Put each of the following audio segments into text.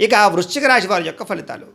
ఇక వృశ్చిక రాశి వారి యొక్క ఫలితాలు.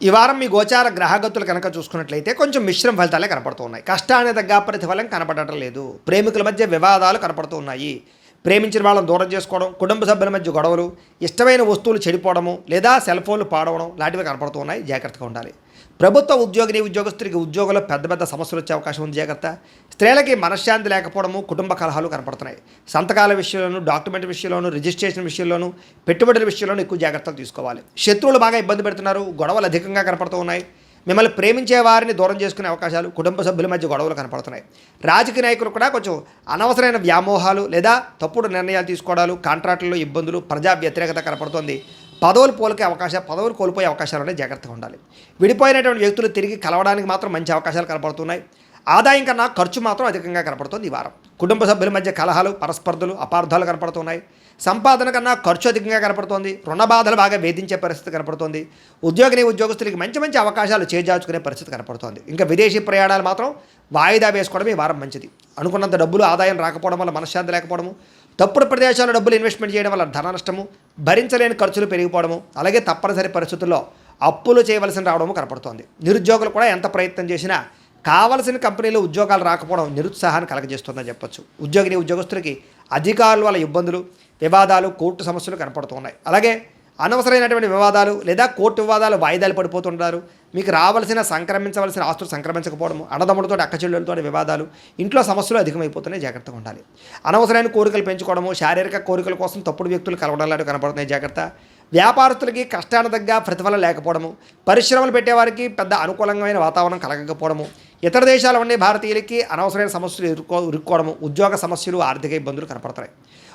ఈ వారం మీ గోచార గ్రహగతులు కనుక చూసుకున్నట్లయితే కొంచెం మిశ్రమ ఫలితాలే కనపడుతూ ఉన్నాయి. కష్టానికి తగ్గ ప్రతిఫలం కనపడటం లేదు. ప్రేమికుల మధ్య వివాదాలు కనపడుతూ ఉన్నాయి. ప్రేమించిన వాళ్ళని దూరం చేసుకోవడం, కుటుంబ సభ్యుల మధ్య గొడవలు, ఇష్టమైన వస్తువులు చెడిపోవడము లేదా సెల్ ఫోన్లు పాడవడం లాంటివి కనపడుతూ ఉన్నాయి. జాగ్రత్తగా ఉండాలి. ప్రభుత్వ ఉద్యోగిని ఉద్యోగస్తుడికి ఉద్యోగంలో పెద్ద పెద్ద సమస్యలు వచ్చే అవకాశం ఉంది. జాగ్రత్త. స్త్రీలకి మనశ్శాంతి లేకపోవడము, కుటుంబ కలహాలు కనపడుతున్నాయి. సంతకాల విషయంలోనూ, డాక్యుమెంట్ విషయంలోనూ, రిజిస్ట్రేషన్ విషయంలోనూ, పెట్టుబడుల విషయంలోనూ ఎక్కువ జాగ్రత్తలు తీసుకోవాలి. శత్రువులు బాగా ఇబ్బంది పెడుతున్నారు. గొడవలు అధికంగా కనపడుతూ ఉన్నాయి. మిమ్మల్ని ప్రేమించే వారిని దూరం చేసుకునే అవకాశాలు, కుటుంబ సభ్యుల మధ్య గొడవలు కనపడుతున్నాయి. రాజకీయ నాయకులు కూడా కొంచెం అనవసరమైన వ్యామోహాలు లేదా తప్పుడు నిర్ణయాలు తీసుకోవడాలు, కాంట్రాక్టుల్లో ఇబ్బందులు, ప్రజా వ్యతిరేకత కనపడుతోంది. పదవులు కోల్పోయే అవకాశాలు ఉన్నాయి. జాగ్రత్తగా ఉండాలి. విడిపోయినటువంటి వ్యక్తులు తిరిగి కలవడానికి మాత్రం మంచి అవకాశాలు కనపడుతున్నాయి. ఆదాయం కన్నా ఖర్చు మాత్రం అధికంగా కనపడుతుంది ఈ వారం. కుటుంబ సభ్యుల మధ్య కలహాలు, పరస్పర్ధలు, అపార్థాలు కనపడుతున్నాయి. సంపాదన కన్నా ఖర్చు అధికంగా కనపడుతోంది. రుణ బాధలు బాగా వేధించే పరిస్థితి కనపడుతోంది. ఉద్యోగస్తులకి మంచి మంచి అవకాశాలు చేజార్చుకునే పరిస్థితి కనపడుతోంది. ఇంకా విదేశీ ప్రయాణాలు మాత్రం వాయిదా వేసుకోవడం ఈ వారం మంచిది. అనుకున్నంత డబ్బులు ఆదాయం రాకపోవడం వల్ల మనశ్శాంతి లేకపోవడము, తప్పుడు ప్రదేశాల్లో డబ్బులు ఇన్వెస్ట్మెంట్ చేయడం వల్ల ధన నష్టము, భరించలేని ఖర్చులు పెరిగిపోవడము, అలాగే తప్పనిసరి పరిస్థితుల్లో అప్పులు చేయవలసి రావడము కనపడుతోంది. నిరుద్యోగులు కూడా ఎంత ప్రయత్నం చేసినా కావలసిన కంపెనీలో ఉద్యోగాలు రాకపోవడం నిరుత్సాహాన్ని కలగజేస్తుందని చెప్పొచ్చు. ఉద్యోగస్తులకి అధికారుల వల్ల ఇబ్బందులు, వివాదాలు, కోర్టు సమస్యలు కనపడుతున్నాయి. అలాగే అనవసరమైనటువంటి వివాదాలు లేదా కోర్టు వివాదాలు వాయిదాలు పడిపోతుంటారు. మీకు సంక్రమించవలసిన ఆస్తులు సంక్రమించకపోవడము, అన్నదమ్ములతో అక్కచెల్లెలతో వివాదాలు, ఇంట్లో సమస్యలు అధికమైపోతున్నాయి. జాగ్రత్తగా ఉండాలి. అనవసరమైన కోరికలు పెంచుకోవడము, శారీరక కోరికల కోసం తప్పుడు వ్యక్తులు కలవడం లాంటివి కనపడుతున్నాయి. జాగ్రత్త. వ్యాపారస్తులకి కష్టానికి తగ్గ ప్రతిఫలం లేకపోవడము, పరిశ్రమలు పెట్టేవారికి పెద్ద అనుకూలమైన వాతావరణం కలగకపోవడము, ఇతర దేశాల ఉండే భారతీయులకి అనవసరమైన సమస్యలు ఇరుక్కోవడము, ఉద్యోగ సమస్యలు, ఆర్థిక ఇబ్బందులు కనపడతాయి.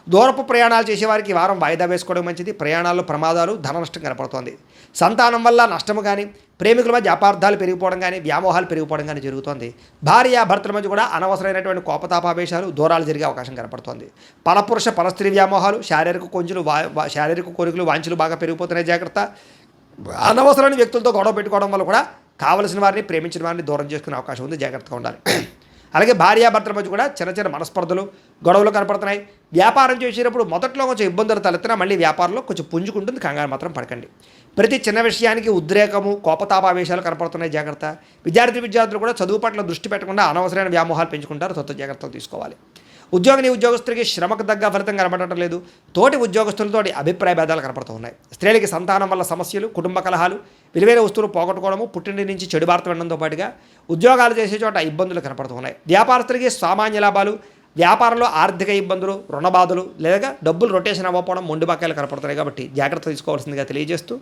దూరపు ప్రయాణాలు చేసేవారికి ఈ వారం వాయిదా వేసుకోవడం మంచిది. ప్రయాణాల్లో ప్రమాదాలు, ధన నష్టం కనపడుతోంది. సంతానం వల్ల నష్టము కానీ, ప్రేమికుల మధ్య అపార్థాలు పెరిగిపోవడం కానీ, వ్యామోహాలు పెరిగిపోవడం కానీ జరుగుతోంది. భార్యాభర్తల మధ్య కూడా అనవసరమైనటువంటి కోపతాపావేశాలు, దూరాలు జరిగే అవకాశం కనపడుతోంది. పరపురుష పరస్త్రీ వ్యామోహాలు, శారీరక కోరికలు, వాంఛలు బాగా పెరిగిపోతున్నాయి. జాగ్రత్త. అనవసరమైన వ్యక్తులతో గొడవ పెట్టుకోవడం వల్ల కూడా కావలసిన వారిని, ప్రేమించిన వారిని దూరం చేసుకునే అవకాశం ఉంది. జాగ్రత్తగా ఉండాలి. అలాగే భార్యాభర్తల మధ్య కూడా చిన్న చిన్న మనస్పర్ధలు, గొడవలు కనపడుతున్నాయి. వ్యాపారం చేసేటప్పుడు మొదట్లో కొంచెం ఇబ్బందులు తలెత్తినా మళ్ళీ వ్యాపారంలో కొంచెం పుంజుకుంటుంది. కంగారు మాత్రం పడకండి. ప్రతి చిన్న విషయానికి ఉద్రేకము, కోపతాపావేశాలు కనపడుతున్నాయి. జాగ్రత్త. విద్యార్థులు కూడా చదువు పట్ల దృష్టి పెట్టకుండా అనవసరమైన వ్యామోహాలు పెంచుకుంటారు. జాగ్రత్తలు తీసుకోవాలి. ఉద్యోగస్తులకి శ్రమకు తగ్గ ఫలితం కనపడటం లేదు. తోటి ఉద్యోగస్తులతో అభిప్రాయ భేదాలు కనపడుతూ ఉన్నాయి. స్త్రీలకి సంతానం వల్ల సమస్యలు, కుటుంబ కలహాలు, విలువైన వస్తువులు పోగొట్టుకోవడము, పుట్టింటి నుంచి చెడు వార్త వినడంతో పాటుగా ఉద్యోగాలు చేసే చోట ఇబ్బందులు కనపడుతూ ఉన్నాయి. వ్యాపారస్తులకి సామాన్య లాభాలు, వ్యాపారంలో ఆర్థిక ఇబ్బందులు, రుణబాధలు లేదా డబ్బులు రొటేషన్ అవ్వకపోవడం, మొండి బకాయిలు కనపడుతున్నాయి. కాబట్టి జాగ్రత్త తీసుకోవాల్సిందిగా తెలియజేస్తూ